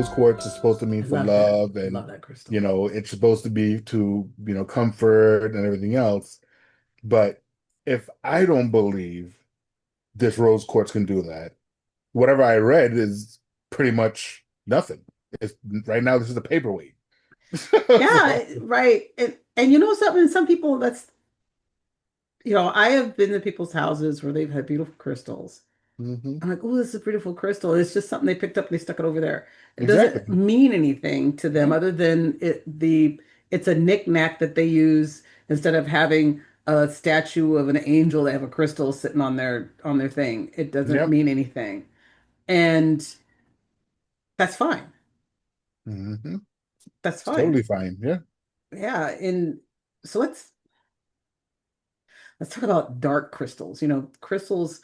rose quartz is supposed to mean I for love that. love, I and love that crystal. it's supposed to be to, comfort and everything else. But if I don't believe this rose quartz can do that, whatever I read is pretty much nothing. It's right now this is a paperweight. So, Yeah, right. And you know something, some people I have been to people's houses where they've had beautiful crystals. mhm. I'm like, oh, this is a beautiful crystal. It's just something they picked up and they stuck it over there. It doesn't Exactly. mean anything to them No. other than it's a knickknack that they use instead of having a statue of an angel. They have a crystal sitting on their thing. It doesn't Yep. mean anything. And that's fine. Hmm. That's It's totally fine. fine. Yeah. Yeah. And so let's talk about dark crystals. Crystals,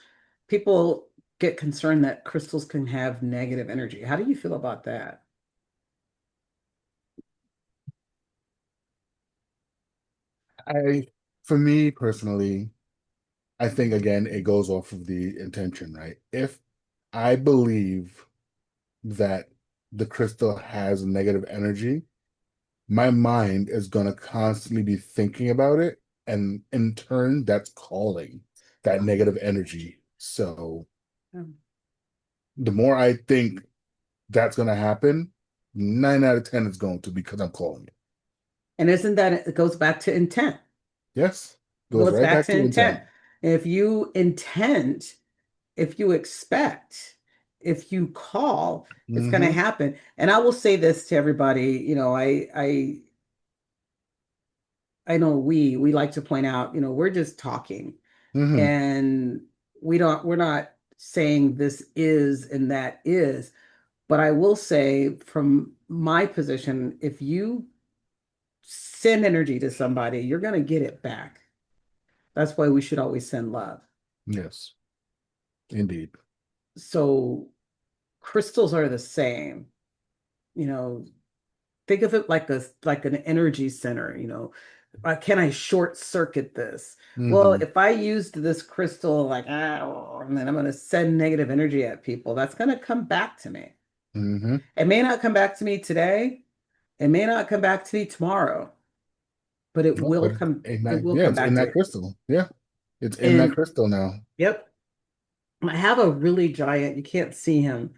people get concerned that crystals can have negative energy. How do you feel about that? I, for me personally, I think again it goes off of the intention, right? If I believe that the crystal has negative energy, my mind is going to constantly be thinking about it. And in turn, that's calling that negative energy. So Um, the more I think that's going to happen, 9 out of 10 is going to because I'm calling it. And isn't that it goes back to intent? Yes. It Goes goes right back back to to intent. intent. If you intend, if you expect, if you call, it's going to Hmm. happen. And I will say this to everybody, I know we like to point out, we're just talking Hmm. and we're not saying this is and that is, but I will say from my position, if you send energy to somebody, you're going to get it back. That's why we should always send love. Yes, indeed. So crystals are the same. You know, think of it like an energy center, can I short circuit this? Well, Hmm. if I used this crystal like and then I'm going to send negative energy at people, that's going to come back to me. Hmm. It may not come back to me today, it may not come back to me tomorrow, but No, but in it that, will yeah, come it's back in to that me. crystal. Yeah, it's in that And crystal now. yep, I have a really giant, you can't see him.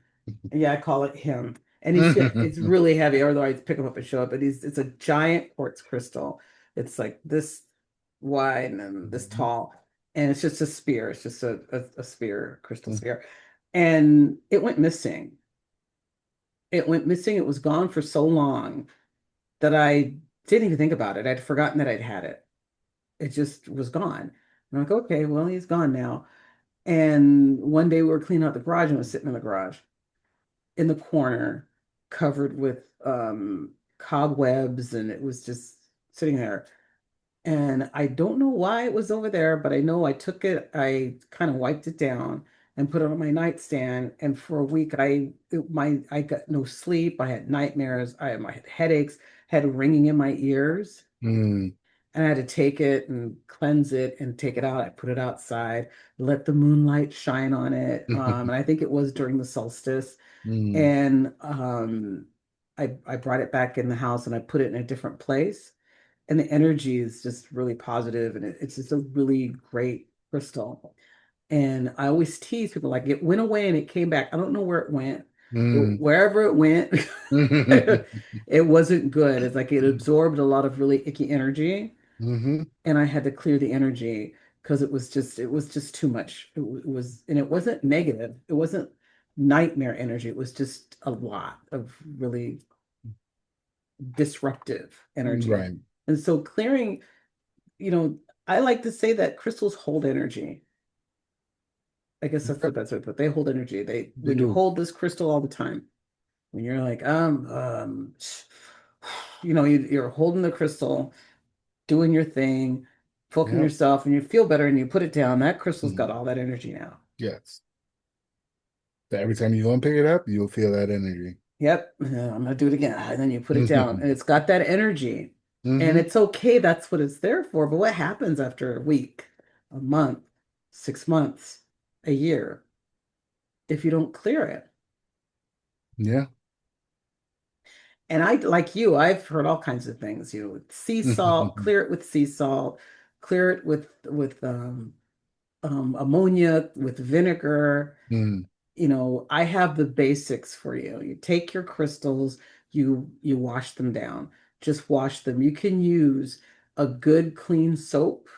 Yeah, I call it him. And it's really heavy, although I pick him up and show it, but it's a giant quartz crystal. It's like this wide and then this tall. And it's just a spear. It's just a sphere, crystal sphere. And it went missing. It went missing. It was gone for so long that I didn't even think about it. I'd forgotten that I'd had it. It just was gone. And I'm like, okay, well, he's gone now. And one day we were cleaning out the garage and I was sitting in the garage in the corner, covered with cobwebs, and it was just sitting there. And I don't know why it was over there, but I know I took it, I kind of wiped it down and put it on my nightstand. And for a week, I got no sleep. I had nightmares. I had headaches, had ringing in my ears. Mm. And I had to take it and cleanse it and take it out. I put it outside, let the moonlight shine on it. And I think it was during the solstice. Mm. And I brought it back in the house and I put it in a different place. And the energy is just really positive and it's just a really great crystal. And I always tease people like it went away and it came back. I don't know where it went. Mm. Wherever it went, Hmm. it wasn't good. It's like it absorbed a lot of really icky energy and I had to clear the energy because it was just too much. It was, and it wasn't negative. It wasn't nightmare energy. It was just a lot of really disruptive energy. Right. And so clearing, you know, I like to say that crystals hold energy. I guess that's the Yep, best way to put it. They hold energy. They they when you do. hold this crystal all the time, when you're like, you're holding the crystal doing your thing, poking Yep. yourself, and you feel better and you put it down, that crystal's got Mhm. all that energy now. Yes. That every time you go and pick it up, you'll feel that energy. Yep, I'm gonna do it again. And then you put it down, Hmm. and it's got that energy. And Hmm. it's okay, that's what it's there for. But what happens after a week, a month, 6 months, a year, if you don't clear it? Yeah. And I, like you, I've heard all kinds of things, sea salt, clear it with sea salt, clear it with ammonia, with vinegar. Mm, I have the basics for you. You take your crystals, you wash them down. Just wash them. You can use a good clean soap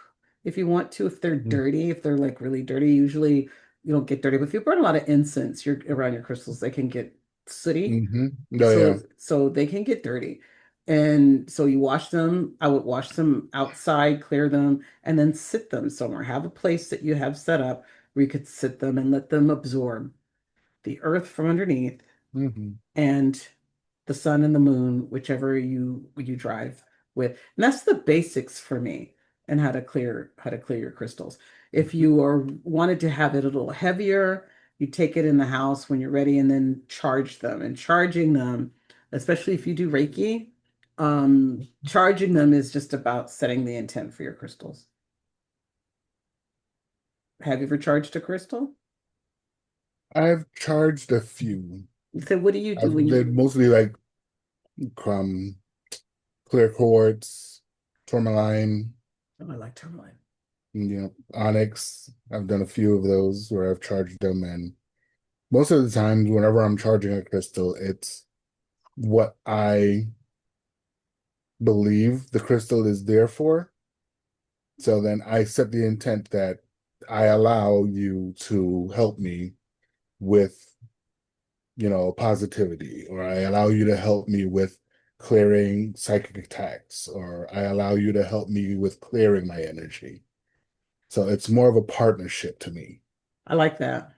if you want to, if they're mm, dirty, if they're like really dirty. Usually you don't get dirty, but if you burn a lot of incense you're around your crystals, they can get sooty. hmm. Oh yeah. So they can get dirty. And so you wash them. I would wash them outside, clear them, and then sit them somewhere. Have a place that you have set up where you could sit them and let them absorb the earth from underneath Hmm. and the sun and the moon, whichever you drive with. And that's the basics for me and how to clear your crystals. If you are wanted to have it a little heavier, you take it in the house when you're ready and then charge them. And charging them, especially if you do Reiki, charging them is just about setting the intent for your crystals. Have you ever charged a crystal? I've charged a few. So what do you do when They're you, mostly like um clear quartz, tourmaline, oh, I like tourmaline. onyx. I've done a few of those where I've charged them, and most of the times, whenever I'm charging a crystal, it's what I believe the crystal is there for. So then I set the intent that I allow you to help me with, positivity, or I allow you to help me with clearing psychic attacks, or I allow you to help me with clearing my energy. So it's more of a partnership to me. I like that.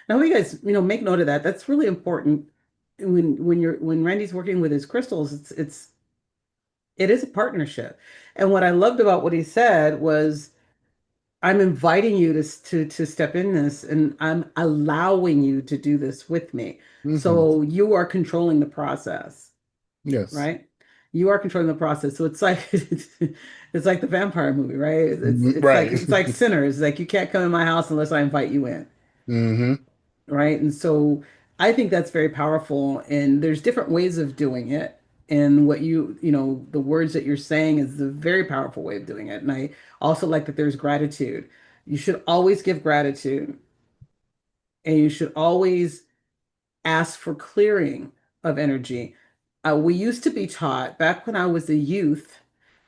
Now, you guys, make note of that. That's really important when Randy's working with his crystals. It is a partnership. And what I loved about what he said was, I'm inviting you to step in this, and I'm allowing you to do this with me. Hmm. So you are controlling the process, Yes. right? You are controlling the process. So it's like it's like the vampire movie, right? It's Mhm. it's like Right. it's like Sinners. Like you can't come in my house unless I invite you in. Hmm. Right? And so I think that's very powerful. And there's different ways of doing it. And the words that you're saying is a very powerful way of doing it. And I also like that there's gratitude. You should always give gratitude, and you should always ask for clearing of energy. We used to be taught back when I was a youth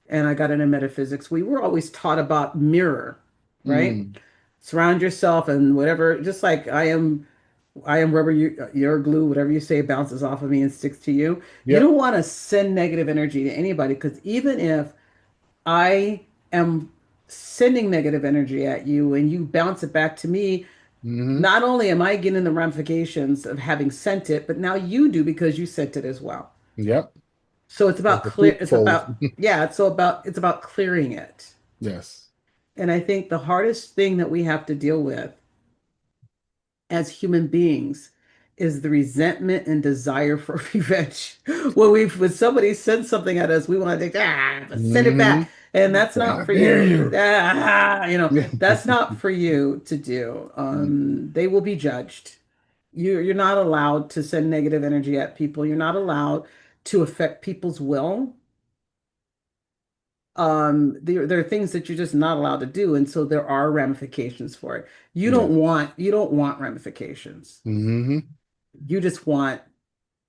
and I got into metaphysics, we were always taught about mirror, right? Mm. Surround yourself and whatever, just like I am rubber, you're glue, whatever you say bounces off of me and sticks to you. You Yep. don't want to send negative energy to anybody, because even if I am sending negative energy at you and you bounce it back to me, Hmm. not only am I getting the ramifications of having sent it, but now you do because you sent it as well. Yep. So it's about Like a clear, it's twofold. about, yeah, it's about clearing it. Yes. And I think the hardest thing that we have to deal with as human beings is the resentment and desire for revenge. When somebody sends something at us, we want to think, send it Hmm. back. And that's How not for dare you. you? That's not for you to do. They will be judged. You're not allowed to send negative energy at people. You're not allowed to affect people's will. There are things that you're just not allowed to do, and so there are ramifications for it. You Yeah. don't want ramifications. Hmm. You just want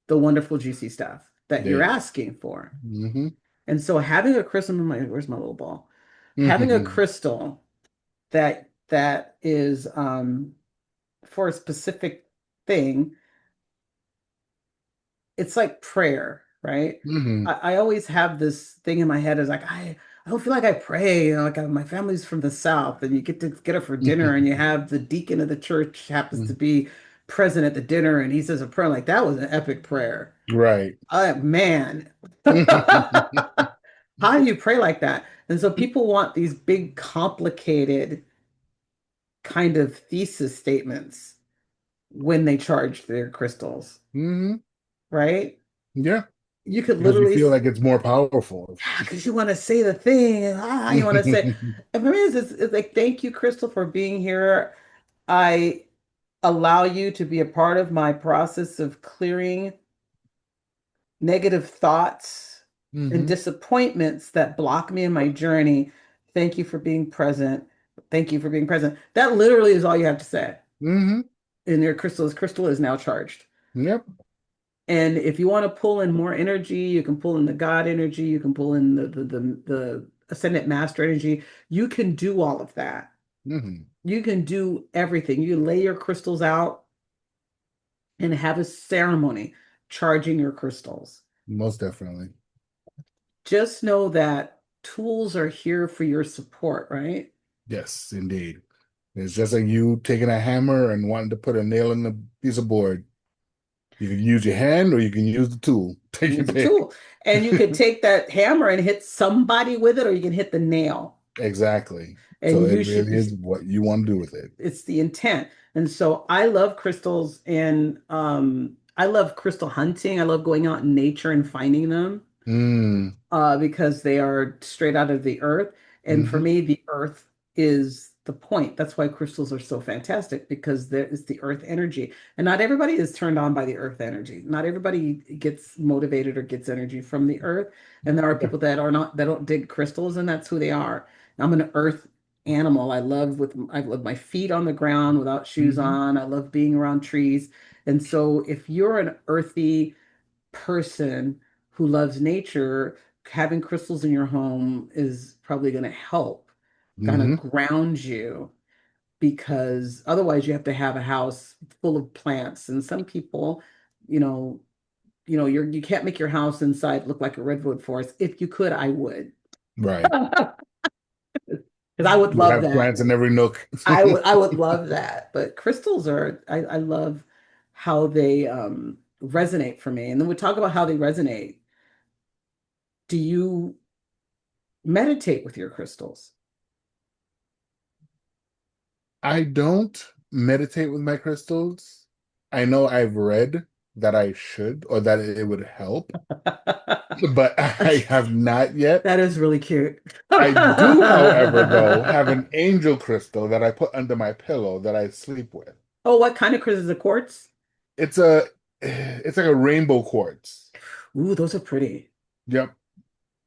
the wonderful juicy stuff that There you're you go. asking for. Hmm. And so having a crystal, where's my little ball? Having a Hmm. crystal that is for a specific thing, it's like prayer, right? Hmm. I always have this thing in my head is like, I don't feel like I pray. Like my family's from the South, and you get to get up for dinner, and you have the deacon of the church happens to be present at the dinner, and he says a prayer. Like, that was an epic prayer. Right. Man, how do you pray like that? And so people want these big, complicated kind of thesis statements when they charge their crystals, Hmm. right? Yeah. You could Because you literally, feel like it's more powerful. because you want to say the thing, and you want to say, and for me, it's like, thank you, Crystal, for being here. I allow you to be a part of my process of clearing negative thoughts and Hmm. disappointments that block me in my journey. Thank you for being present. Thank you for being present. That literally is all you have to say. Hmm. And your crystal is now charged. Yep. And if you want to pull in more energy, you can pull in the God energy, you can pull in the Ascendant Master energy. You can do all of that. Hmm. You can do everything. You can lay your crystals out and have a ceremony charging your crystals. Most definitely. Just know that tools are here for your support, right? Yes, indeed. It's just like you taking a hammer and wanting to put a nail in the piece of board. You can use your hand or you can use the tool. Take your Use a pick. tool. And you could take that hammer and hit somebody with it, or you can hit the nail. Exactly. So And it you should, really is what you want to do with it. it's the intent. And so I love crystals and I love crystal hunting. I love going out in nature and finding them. Mm. Because they are straight out of the earth. And for Hmm. me, the earth is the point. That's why crystals are so fantastic because there is the earth energy. And not everybody is turned on by the earth energy. Not everybody gets motivated or gets energy from the earth. And there are Yeah. people that are not, that don't dig crystals, and that's who they are. I'm an earth animal. I love my feet on the ground without shoes Hmm. on. I love being around trees. And so if you're an earthy person who loves nature, having crystals in your home is probably going to help kind of Hmm. ground you because otherwise you have to have a house full of plants. And some people, you know, you can't make your house inside look like a redwood forest. If you could, I would. Right. Because I would You love have that. plants in every nook. I would love that. But crystals are I love how they resonate for me. And then we talk about how they resonate. Do you meditate with your crystals? I don't meditate with my crystals. I know I've read that I should or that it would help, but I have not yet. That is really cute. I do, however, though, have an angel crystal that I put under my pillow that I sleep with. Oh, what kind of crystals? Is it quartz? It's like a rainbow quartz. Ooh, those are pretty. Yep.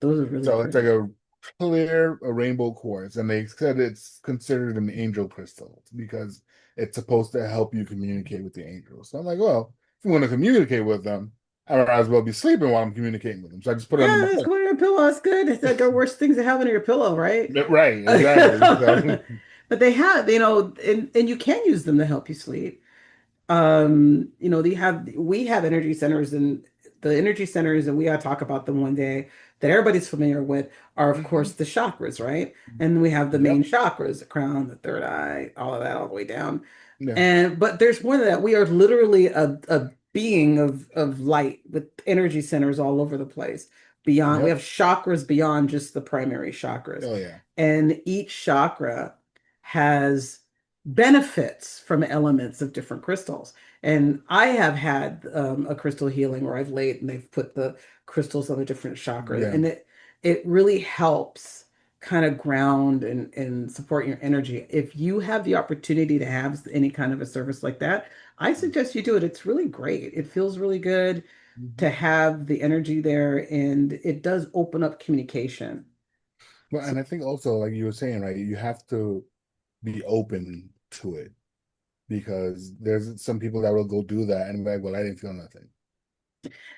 Those are really So it's like pretty. a rainbow quartz, and they said it's considered an angel crystal because it's supposed to help you communicate with the angels. So I'm like, well, if you want to communicate with them, I might as well be sleeping while I'm communicating with them. So I just put it under Yeah, my just pillow. go on your pillow. That's good. It's like the worst things to have under your pillow, right? Right, exactly. So But they have, and you can use them to help you sleep. We have energy centers, and the energy centers, and we gotta talk about them one day, that everybody's familiar with are, of course, mhm. the chakras, right? And we have the main Yep. chakras, the crown, the third eye, all of that, all the way down. Yeah. And but there's more than that. We are literally a being of light with energy centers all over the place. Beyond, we Yep. have chakras beyond just the primary chakras. Oh yeah. And each chakra has benefits from elements of different crystals. And I have had a crystal healing where I've laid and they've put the crystals on the different chakras, Yeah. and it really helps kind of ground and support your energy. If you have the opportunity to have any kind of a service like that, I suggest you do it. It's really great. It feels really good to Mhm. have the energy there, and it does open up communication. Well, So, and I think also, like you were saying, right, you have to be open to it because there's some people that will go do that and be like, well, I didn't feel nothing.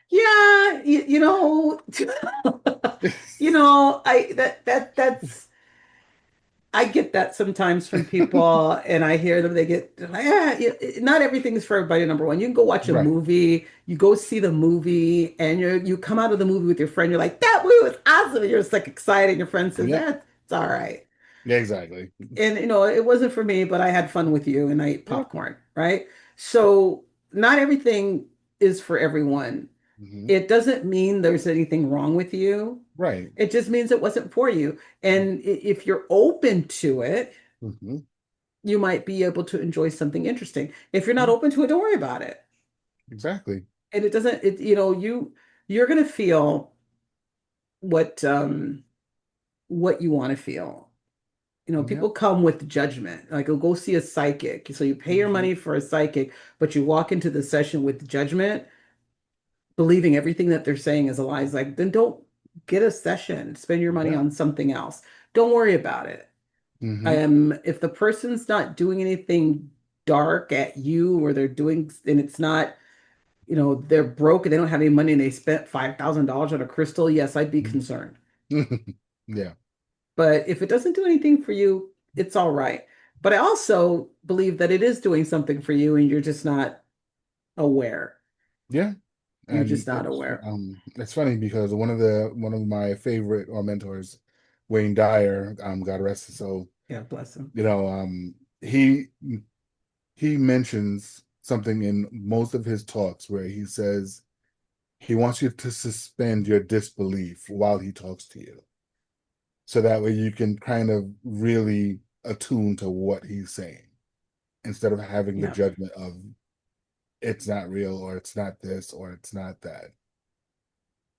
yeah, I that's I get that sometimes from people, and I hear them. They get like, not everything is for everybody. Number one, you can go watch a Right. movie, you go see the movie, and you come out of the movie with your friend. You're like, that movie was awesome, and you're just like excited. Your friend says, Yep. it's all right. Yeah, exactly. And it wasn't for me, but I had fun with you, and I ate Yep. popcorn, right? So not everything is for everyone. Hmm. It doesn't mean there's anything wrong with you. Right. It just means it wasn't for you. And if you're open to it, Hmm. you might be able to enjoy something interesting. If you're not open to it, don't worry about it. Exactly. And it doesn't, it, you're going to feel what, what you want to feel. Yep. People come with judgment. Like, oh, go see a psychic. So you pay your Hmm. money for a psychic, but you walk into the session with judgment. believing everything that they're saying is a lie, it's like, then don't get a session, spend your money Yeah. on something else. Don't worry about it. Hmm. If the person's not doing anything dark at you, or they're doing, and it's not, they're broke and they don't have any money and they spent $5,000 on a crystal, yes, I'd be concerned. Yeah. But if it doesn't do anything for you, it's all right. But I also believe that it is doing something for you and you're just not aware. Yeah. You're And just not aware. it's funny because one of my favorite or mentors, Wayne Dyer, God rest his soul, Yeah, bless him. you know, he mentions something in most of his talks where he says he wants you to suspend your disbelief while he talks to you. So that way you can kind of really attune to what he's saying instead of having the Yeah, judgment of it's not real or it's not this or it's not that.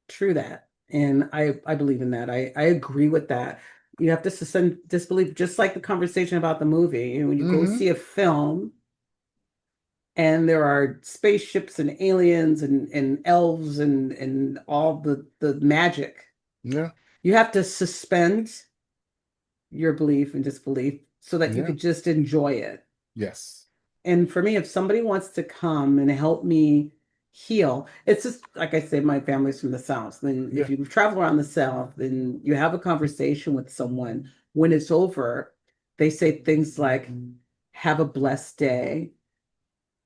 true that. And I believe in that. I agree with that. You have to suspend disbelief, just like the conversation about the movie. When you go Hmm. see a film and there are spaceships and aliens and elves and all the magic, Yeah. you have to suspend your belief and disbelief so that you Yeah. could just enjoy it. Yes. And for me, if somebody wants to come and help me heal, it's just like I say, my family's from the South. Then if Yeah. you travel around the South, then you have a conversation with someone. When it's over, they say things like, have a blessed day,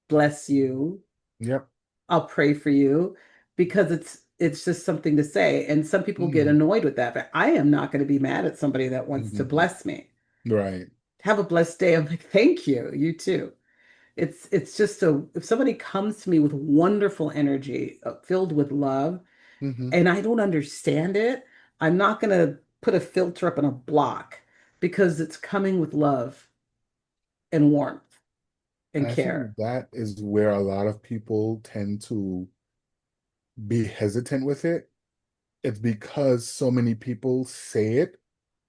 bless you, Yep. I'll pray for you, because it's just something to say. And some people get Hmm. annoyed with that, but I am not going to be mad at somebody that wants to Hmm. bless me. Right. Have a blessed day. I'm like, thank you. You too. It's just if somebody comes to me with wonderful energy, filled with love, Hmm. and I don't understand it, I'm not going to put a filter up and a block, because it's coming with love and warmth And and I care. think that is where a lot of people tend to be hesitant with it. It's because so many people say it,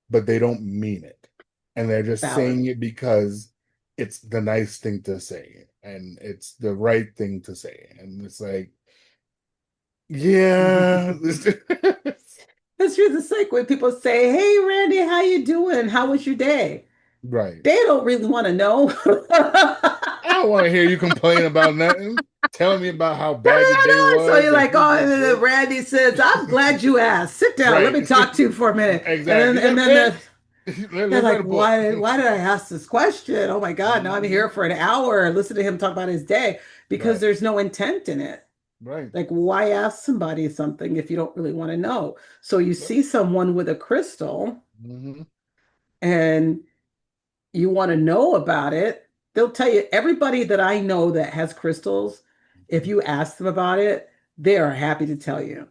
but they don't mean it. And they're just Valid. saying it because it's the nice thing to say and it's the right thing to say. And it's like, yeah. That's true. It's like when people say, "Hey, Randy, how you doing? How was your day?" Right. They don't really want to know. I don't want to hear you complain about nothing. Tell me about how bad your day So was, you're if like, you oh, did and then this. Randy says, "I'm glad you asked. Sit down. Let Right. me talk to you for a minute." And Exactly. then, You got and a then pen? they're Let's write like, a book. why did I ask this question? Oh my God, now I'm Hmm. here for an hour and listen to him talk about his day, because Right. there's no intent in it. Right. Like, why ask somebody something if you don't really want to know? So you Yep. see someone with a crystal Hmm. and you want to know about it, they'll tell you. Everybody that I know that has crystals, if you ask them about it, they are happy to tell you. Yep.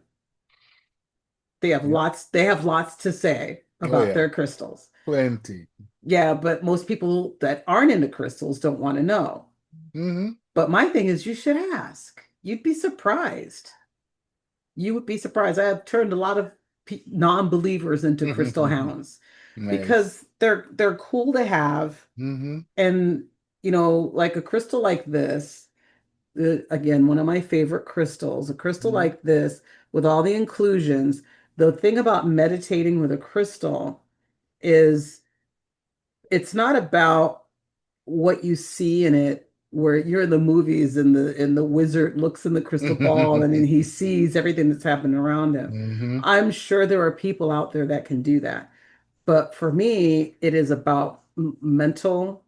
They have lots to say Oh about yeah. their crystals. Plenty. Yeah, but most people that aren't into crystals don't want to know. Hmm. But my thing is, you should ask. You'd be surprised. You would be surprised. I have turned a lot of non-believers into crystal hounds, Nice. because they're cool to have. Hmm. And like a crystal like this, again, one of my favorite crystals, a crystal Hmm. like this with all the inclusions. The thing about meditating with a crystal is it's not about what you see in it, where you're in the movies and the wizard looks in the crystal ball and then he sees everything that's happening around him. Hmm. I'm sure there are people out there that can do that. But for me, it is about mental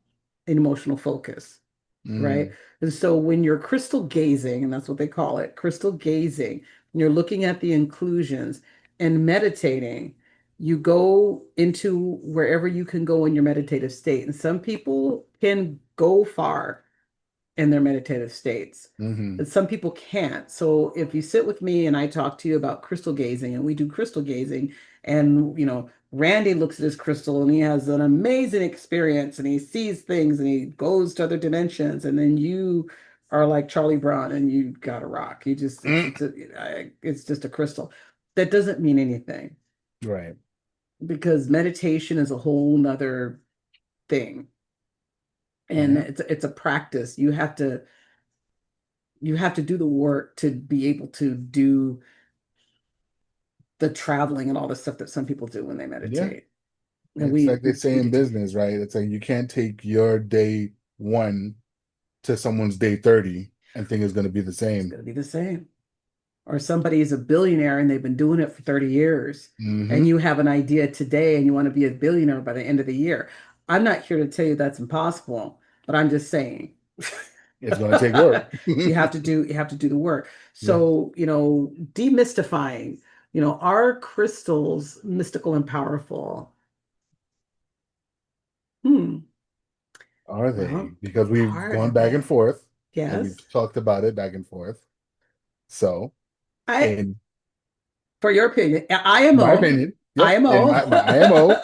and emotional focus, right? Hmm. And so when you're crystal gazing, and that's what they call it, crystal gazing, and you're looking at the inclusions and meditating, you go into wherever you can go in your meditative state. And some people can go far in their meditative states. Hmm. And some people can't. So if you sit with me and I talk to you about crystal gazing, and we do crystal gazing, and Randy looks at his crystal and he has an amazing experience and he sees things and he goes to other dimensions, and then you are like Charlie Brown and you got a rock. You just it's just a crystal. That doesn't mean anything, Right. because meditation is a whole nother thing. And Yeah. it's a practice. You have to you have to do the work to be able to do the traveling and all the stuff that some people do when they Yeah. meditate. And It's like they we say we in get to, business, right? It's like you can't take your day one to someone's day 30 and think it's going to be the it's same. going to be the same. Or somebody is a billionaire and they've been doing it for 30 years, and Hmm. you have an idea today and you want to be a billionaire by the end of the year. I'm not here to tell you that's impossible, but I'm just saying It's going to take work. you have to do the work. Yeah. So, demystifying, are crystals mystical and powerful? Hmm. Are they? Well, Because we've are gone back and they? forth and we've Yes. talked about it back and forth. So, I, in for your opinion, my IMO, opinion, yep, in IMO. my IMO,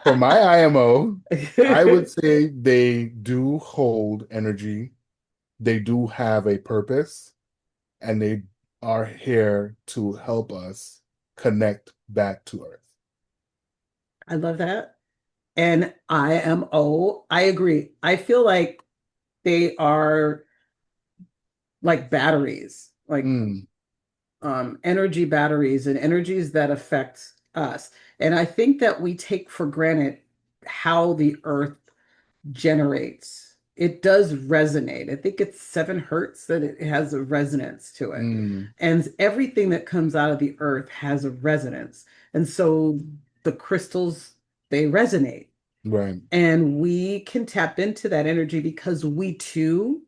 for my IMO, I would say they do hold energy. They do have a purpose and they are here to help us connect back to Earth. I love that. And IMO, I agree. I feel like they are like batteries, like Mm, energy batteries and energies that affect us. And I think that we take for granted how the earth generates. It does resonate. I think it's 7 hertz that it has a resonance to it. mm, And everything that comes out of the earth has a resonance. And so the crystals, they resonate. right. And we can tap into that energy because we too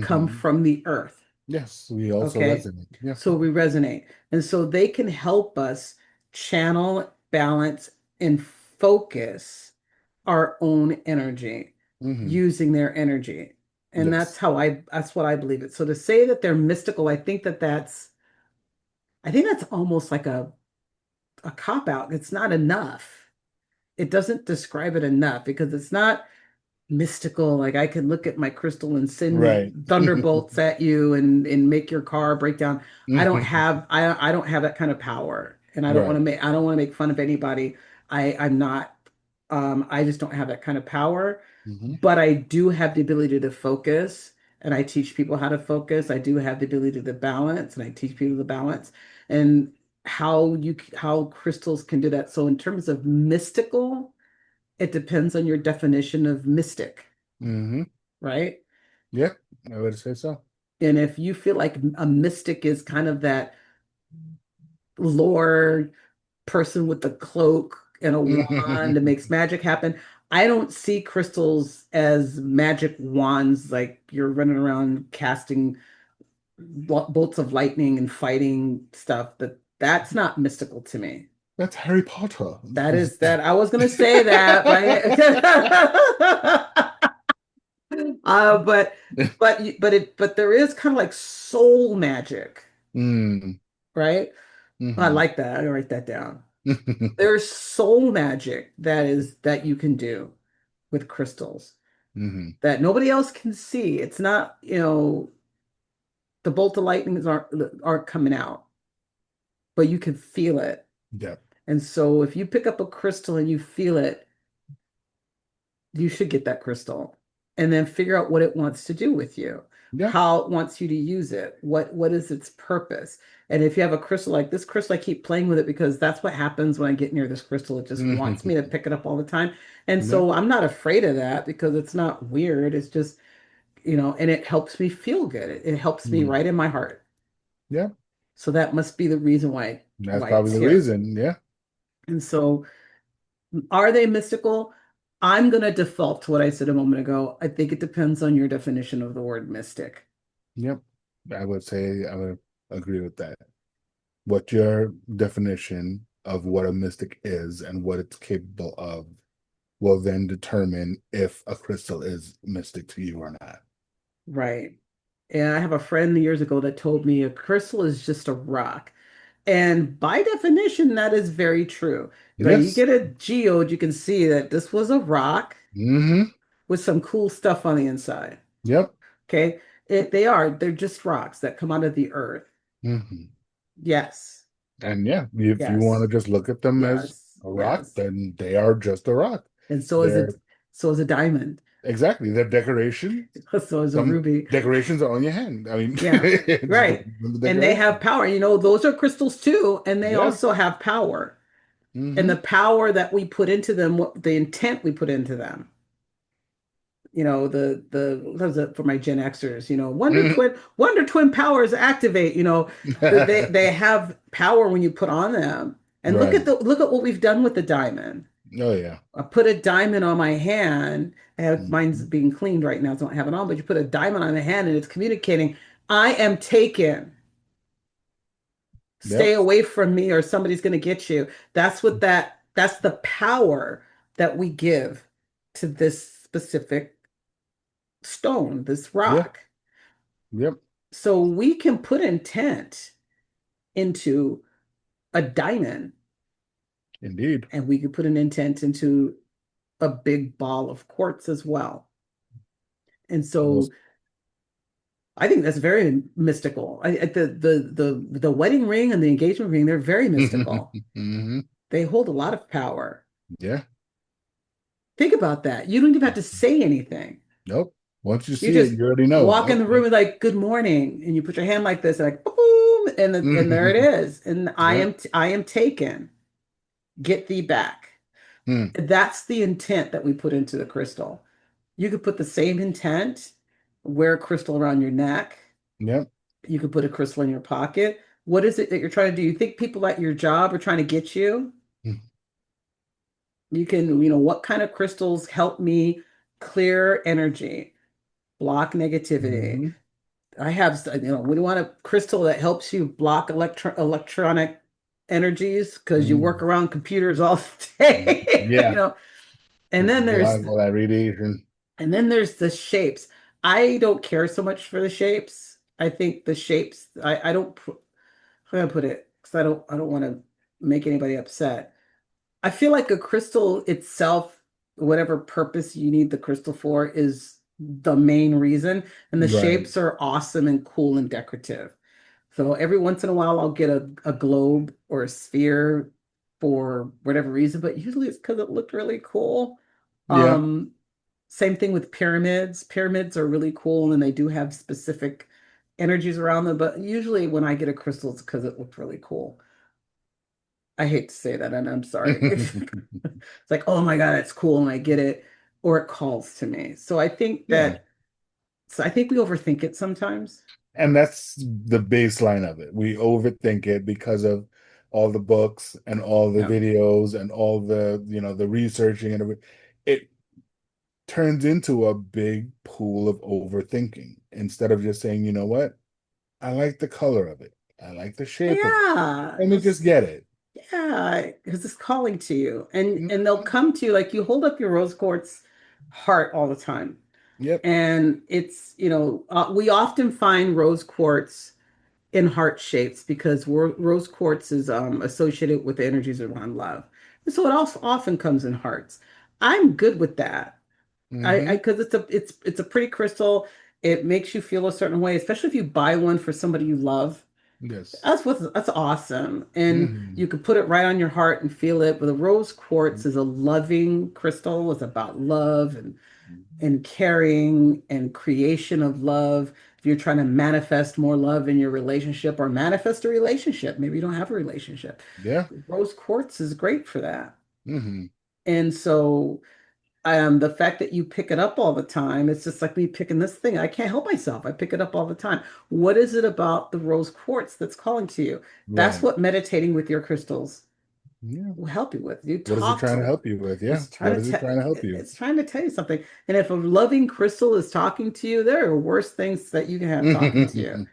come Hmm. from the earth. Yes, we also Okay. resonate. Yeah. So we resonate. And so they can help us channel, balance, and focus our own energy Hmm. using their energy. And Yes. that's what I believe it. So to say that they're mystical, I think that's almost like a cop out. It's not enough. It doesn't describe it enough because it's not mystical. Like I can look at my crystal and send Right. thunderbolts at you and make your car break down. Hmm. I don't have that kind of power, and Right. I don't want to make fun of anybody. I'm not. I just don't have that kind of power. Hmm. But I do have the ability to focus, and I teach people how to focus. I do have the ability to balance, and I teach people to balance and how crystals can do that. So in terms of mystical, it depends on your definition of mystic, Hmm. right? Yeah, I would say so. And if you feel like a mystic is kind of that lore person with a cloak and a wand that makes magic happen, I don't see crystals as magic wands like you're running around casting bolts of lightning and fighting stuff. That's not mystical to me. That's Harry Potter. That I was going to say that, right? But there is kind of like soul magic, Mm, right? I hmm. like that. I write that down. There's soul magic that you can do with crystals Hmm. that nobody else can see. It's not, the bolt of lightnings aren't coming out, but you can feel it. Yeah. And so if you pick up a crystal and you feel it, you should get that crystal and then figure out what it wants to do with you, Yeah. how it wants you to use it, what is its purpose. And if you have a crystal like this crystal, I keep playing with it because that's what happens when I get near this crystal. It just wants me to Hmm. pick it up all the time. And Yeah. so I'm not afraid of that because it's not weird. It's just, and it helps me feel good. It helps me Mhm. right in my heart. Yeah. So that must be the reason That's why probably it's the here. reason. Yeah. And so are they mystical? I'm going to default to what I said a moment ago. I think it depends on your definition of the word mystic. Yep. I would say I would agree with that. What your definition of what a mystic is and what it's capable of will then determine if a crystal is mystic to you or not. Right. And I have a friend years ago that told me a crystal is just a rock. And by definition, that is very true. Like you Yes. get a geode, you can see that this was a rock Hmm. with some cool stuff on the inside. Yep. Okay. They're just rocks that come out of the earth. Hmm. Yes. And yeah, if you want to Yes. just look at them as Yes. a rock, Yes. then they are just a rock. And They're so is a diamond. Exactly. Their decoration. So is a Some ruby. decorations are on your hand. I mean, Yeah, it's right. the And they have decoration. power. Those are crystals too, and they Yeah. also have power. And the Hmm. power that we put into them, what the intent we put into them. The what was it for my Gen Xers, Wonder Twin powers activate, they have power when you put on them. And Right. look at what we've done with the diamond. Oh yeah. I put a diamond on my hand. Mine's Mhm. being cleaned right now, so I don't have it on, but you put a diamond on the hand and it's communicating, I am taken. Stay Yep. away from me or somebody's going to get you. That's the power that we give to this specific stone, this Yeah. rock. Yep. So we can put intent into a diamond Indeed. and we can put an intent into a big ball of quartz as well. And Those. so I think that's very mystical. The wedding ring and the engagement ring, they're very mystical. Hmm. They hold a lot of power. Yeah. Think about that. You don't even have to say anything. Nope. Once you You see it, just you already know. walk in the room Okay. and like, good morning, and you put your hand like this, like boom, and there it is. And Yep. I am taken. Get thee back. Hmm. That's the intent that we put into the crystal. You could put the same intent, wear a crystal around your neck. Yep. You could put a crystal in your pocket. What is it that you're trying to do? You think people at your job are trying to get you? You can, what kind of crystals help me clear energy, block negativity? Hmm. I have, we want a crystal that helps you block electronic energies because you work Hmm. around computers all day, Yeah. And then there's Blind all that radiation. the shapes. I don't care so much for the shapes. I think the shapes, I don't, how do I put it? Because I don't want to make anybody upset. I feel like a crystal itself, whatever purpose you need the crystal for, is the main reason. And the Right. shapes are awesome and cool and decorative. So every once in a while, I'll get a globe or a sphere for whatever reason, but usually it's because it looked really cool. Yeah. Um, Same thing with pyramids. Pyramids are really cool and they do have specific energies around them, but usually when I get a crystal, it's because it looked really cool. I hate to say that, and I'm sorry. It's like, oh my God, it's cool, and I get it, or it calls to me. Yeah. So I think we overthink it sometimes. And that's the baseline of it. We overthink it because of all the books and all the Yeah. videos and all the researching and everything. It turns into a big pool of overthinking instead of just saying, you know what? I like the color of it. I like the shape of it. Yeah. Let me just get it. Yeah, because it's calling to you. And they'll Mhm. come to you like you hold up your rose quartz heart all the time. Yep. And it's, we often find rose quartz in heart shapes because rose quartz is associated with the energies around love. And so it also often comes in hearts. I'm good with that. I Hmm. because it's a pretty crystal. It makes you feel a certain way, especially if you buy one for somebody you love. Yes. That's awesome. And Hmm. you could put it right on your heart and feel it. But the rose quartz is a loving crystal. It's about love and caring and creation of love. If you're trying to manifest more love in your relationship or manifest a relationship, maybe you don't have a relationship. Yeah. Rose quartz is great for that. Hmm. And so the fact that you pick it up all the time, it's just like me picking this thing. I can't help myself. I pick it up all the time. What is it about the rose quartz that's calling to you? That's Right. what meditating with your crystals Yeah. will help you with. You What is it talk trying to to help you with? Yeah. it's trying What to is it trying to help you? it's trying to tell you something. And if a loving crystal is talking to you, there are worse things that you can have talking to you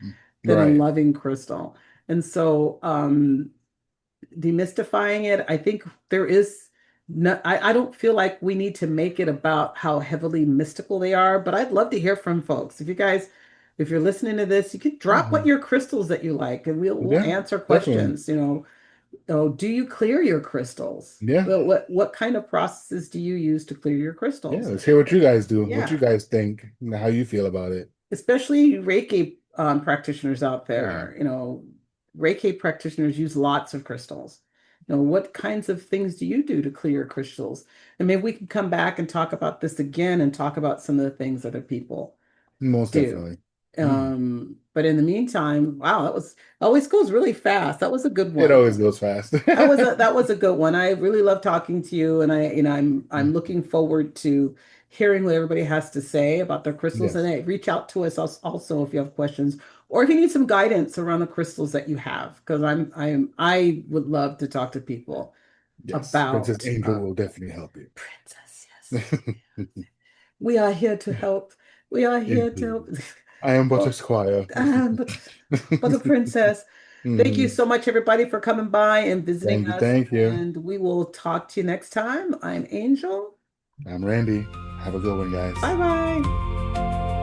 than a Right. loving crystal. And so demystifying it, I think there is no, I don't feel like we need to make it about how heavily mystical they are, but I'd love to hear from folks. If you're listening to this, you could drop what Hmm. your crystals that you like, and we'll Yeah. answer Definitely. questions. Oh, do you clear your crystals? Yeah. Well, what kind of processes do you use to clear your Yeah. crystals? Let's hear what you guys do, what you Yeah, guys think, and how you feel about it. especially Reiki practitioners out Oh yeah. there. Reiki practitioners use lots of crystals. What kinds of things do you do to clear your crystals? And maybe we can come back and talk about this again and talk about some of the things other people Most do. definitely. Mm. But in the meantime, wow, that was always goes really fast. That was a good It one. always goes fast. That was a good one. I really love talking to you, and I'm Mm. looking forward to hearing what everybody has to say about their crystals. And Yes. hey, reach out to us also if you have questions or if you need some guidance around the crystals that you have, because I would love to talk to people Yes. Princess about Angel will definitely help you. princess. Yes, we are here to help. We are here to Indeed. help. I am but a Well, squire. but the princess. Thank you Mhm. so much, everybody, for coming by and visiting Thank you. us. Thank you. And we will talk to you next time. I'm Angel. I'm Randy. Have a good one, Bye guys. bye.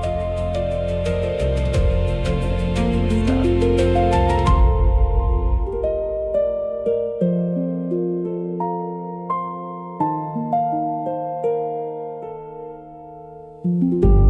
Stop.